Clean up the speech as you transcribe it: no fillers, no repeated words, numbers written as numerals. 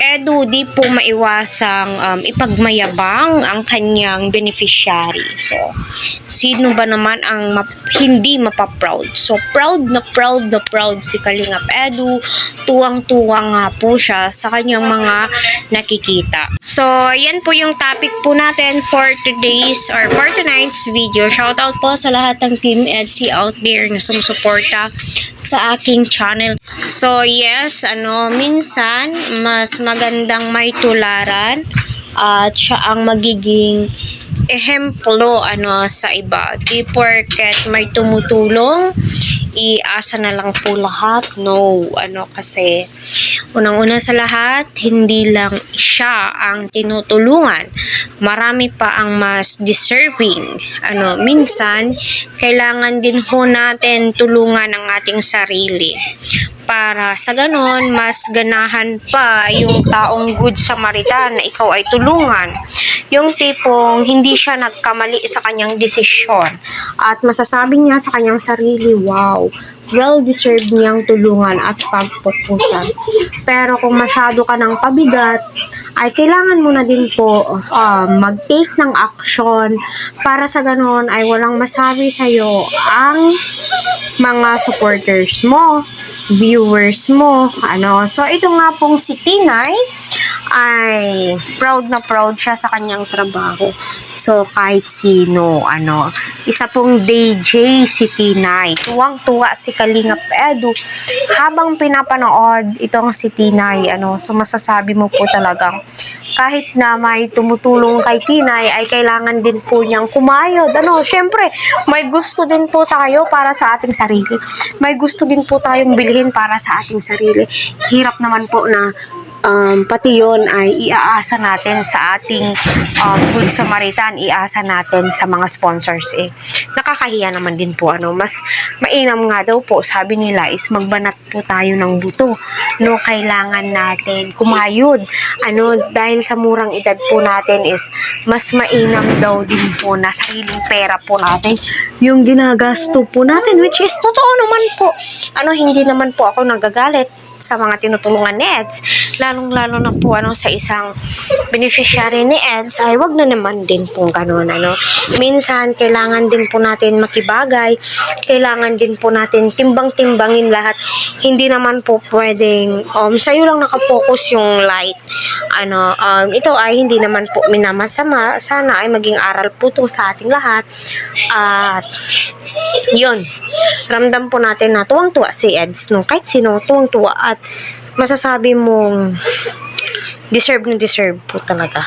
Edu, di po maiwasang ipagmayabang ang kanyang beneficiary. So, sino ba naman ang hindi mapaproud? So, proud na proud na proud si Kalingap Edu. Tuwang-tuwang nga po siya sa kanyang mga nakikita. So, yan po yung topic po natin for today's or for tonight's video. Shoutout po sa lahat ng Team EDSI out there na sumusuporta sa aking channel. So, yes, minsan, mas magandang may tularan at siya ang magiging ehemplo sa iba. Di porket may tumutulong, iasa na lang po lahat. No, kasi unang-una sa lahat, hindi lang siya ang tinutulungan. Marami pa ang mas deserving. Minsan, kailangan din ho natin tulungan ang ating sarili. Para sa ganon, mas ganahan pa yung taong good Samaritan na ikaw ay tulungan. Yung tipong hindi siya nagkamali sa kanyang desisyon. At masasabi niya sa kanyang sarili, wow, well-deserved niyang tulungan at pagpupusan. Pero kung masyado ka ng pabigat, ay kailangan mo na din po mag-take ng action para sa ganon ay walang masabi sa'yo ang mga supporters mo, viewers mo, So, ito nga pong si Tinay ay proud na proud siya sa kanyang trabaho. So, kahit sino, isa pong DJ si Tinay. Tuwang-tuwa si Kalingap Edu habang pinapanood itong si Tinay, So, masasabi mo po talagang kahit na may tumutulong kay Tinay, ay kailangan din po niyang kumayod. Syempre, may gusto din po tayo para sa ating sarili. May gusto din po tayong bilhin para sa ating sarili. Hirap naman po na pati yun ay iaasa natin sa ating good Samaritan, iasa natin sa mga sponsors. Nakakahiya naman din po. Mas mainam nga daw po, sabi nila, is magbanat po tayo ng buto. Kailangan natin kumayod. Dahil sa murang edad po natin is mas mainam daw din po na sariling pera po natin yung ginagasto po natin, which is totoo naman po. Hindi naman po ako nagagalit sa mga tinutulungan ni EDS, lalong-lalo na po sa isang beneficiary ni EDS, ay wag na naman din po ganun. Minsan, kailangan din po natin makibagay, kailangan din po natin timbang-timbangin lahat. Hindi naman po pwedeng sa'yo lang nakafocus yung light. Ito ay hindi naman po minamasama, sana ay maging aral po to sa ating lahat. At yun, ramdam po natin na tuwang-tuwa si EDS, kahit sino tuwang-tuwa, at masasabi mong deserve na deserve po talaga.